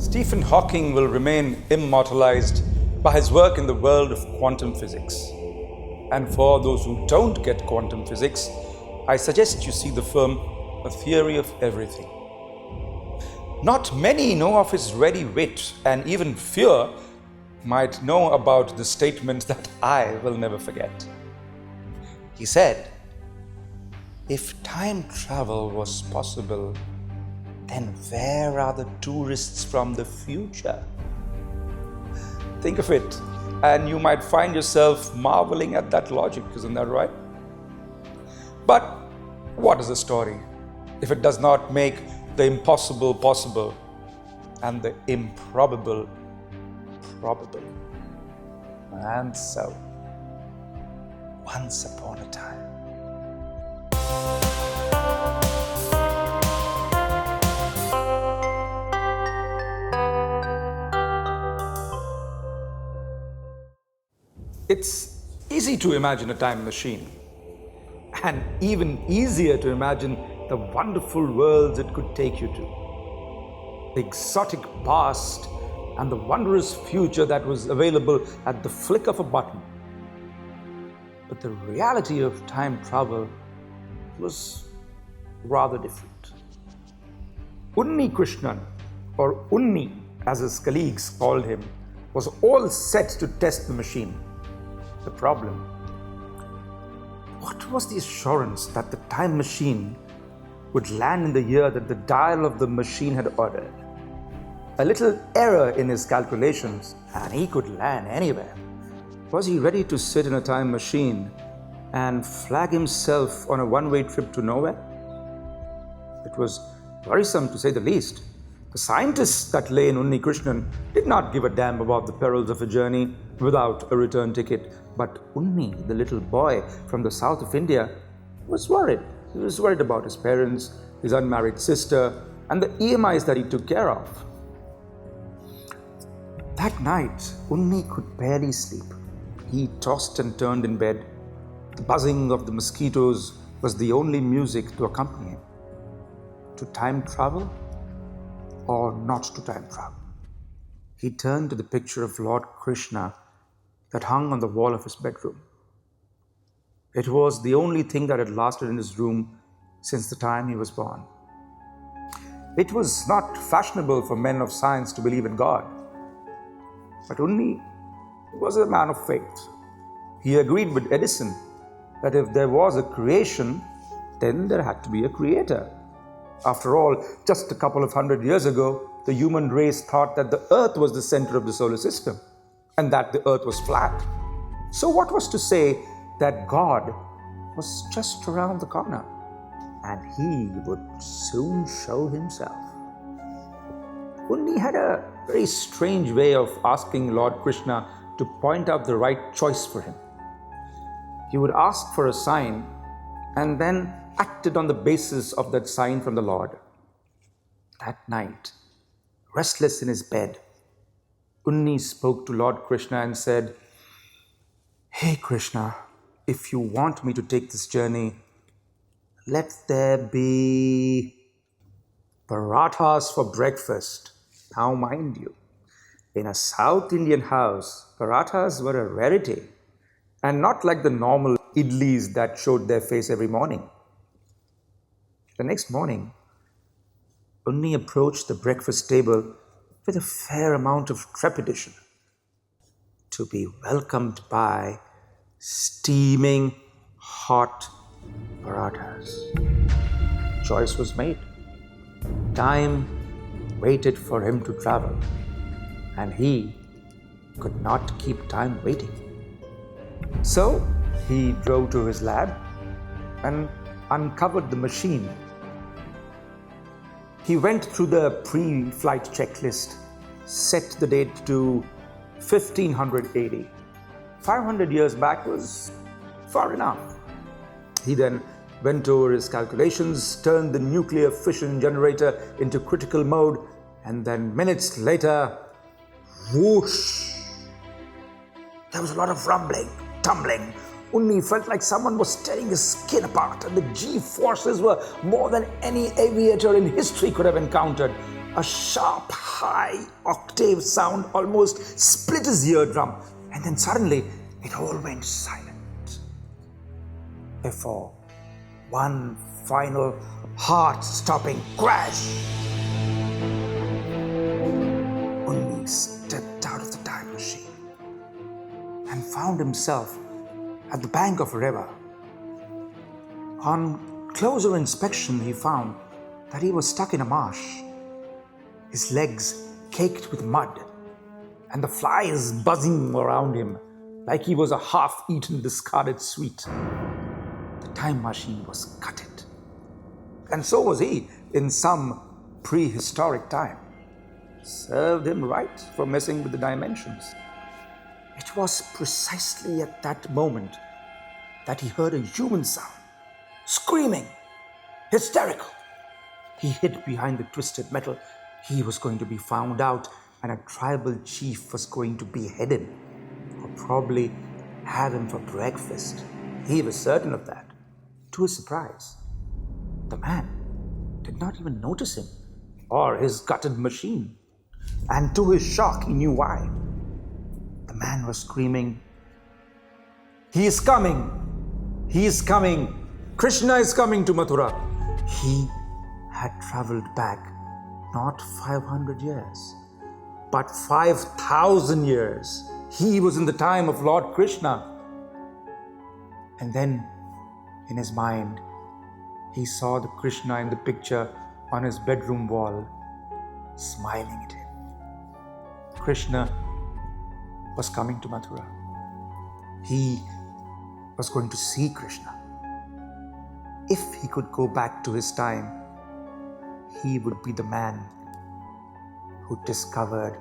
Stephen Hawking will remain immortalized by his work in the world of quantum physics. And for those who don't get quantum physics, I suggest you see the film A Theory of Everything. Not many know of his ready wit, and even fewer might know about the statement that I will never forget. He said, "If time travel was possible, then where are the tourists from the future?" Think of it, and you might find yourself marveling at that logic, isn't that right? But what is a story if it does not make the impossible possible and the improbable probable? And so, once upon a time, it's easy to imagine a time machine, and even easier to imagine the wonderful worlds it could take you to, the exotic past and the wondrous future that was available at the flick of a button. But the reality of time travel was rather different. Unnikrishnan, or Unni as his colleagues called him, was all set to test the machine. The problem: what was the assurance that the time machine would land in the year that the dial of the machine had ordered? A little error in his calculations, and he could land anywhere. Was he ready to sit in a time machine and flag himself on a one-way trip to nowhere? It was worrisome, to say the least. The scientists that lay in Unnikrishnan did not give a damn about the perils of a journey without a return ticket. But Unni, the little boy from the south of India, was worried. He was worried about his parents, his unmarried sister, and the EMIs that he took care of. That night, Unni could barely sleep. He tossed and turned in bed. The buzzing of the mosquitoes was the only music to accompany him. To time travel or not to time travel? He turned to the picture of Lord Krishna that hung on the wall of his bedroom. It was the only thing that had lasted in his room since the time he was born. It was not fashionable for men of science to believe in God, but Unni was a man of faith. He agreed with Edison that if there was a creation, then there had to be a creator. After all, just a couple of 100 years ago, the human race thought that the Earth was the center of the solar system and that the Earth was flat. So what was to say that God was just around the corner and he would soon show himself? Unni had a very strange way of asking Lord Krishna to point out the right choice for him. He would ask for a sign and then acted on the basis of that sign from the Lord. That night, restless in his bed, Unni spoke to Lord Krishna and said, "Hey Krishna, if you want me to take this journey, let there be parathas for breakfast." Now mind you, in a South Indian house, parathas were a rarity, and not like the normal idlis that showed their face every morning. The next morning, Unni approached the breakfast table with a fair amount of trepidation, to be welcomed by steaming hot parathas. Choice was made. Time waited for him to travel, and he could not keep time waiting. So he drove to his lab and uncovered the machine. He went through the pre-flight checklist, set the date to 1580. 500 years back was far enough. He then went over his calculations, turned the nuclear fission generator into critical mode, and then minutes later, whoosh! There was a lot of rumbling, tumbling. Unni felt like someone was tearing his skin apart, and the G-forces were more than any aviator in history could have encountered. a sharp, high octave sound almost split his eardrum, and then suddenly it all went silent. Before one final heart-stopping crash, Unni stepped out of the time machine and found himself at the bank of a river. On closer inspection, he found that he was stuck in a marsh, his legs caked with mud, and the flies buzzing around him like he was a half-eaten discarded sweet. The time machine was gutted, and so was he in some prehistoric time. Served him right for messing with the dimensions. It was precisely at that moment that he heard a human sound, screaming, hysterical. He hid behind the twisted metal. He was going to be found out, and a tribal chief was going to behead him, or probably have him for breakfast. He was certain of that. To his surprise, the man did not even notice him or his gutted machine. And to his shock, he knew why. The man was screaming, "He is coming! He is coming! Krishna is coming to Mathura!" He had traveled back not 500 years, but 5,000 years. He was in the time of Lord Krishna. And then, in his mind, he saw the Krishna in the picture on his bedroom wall, smiling at him. Krishna was coming to Mathura. He was going to see Krishna. If he could go back to his time, he would be the man who discovered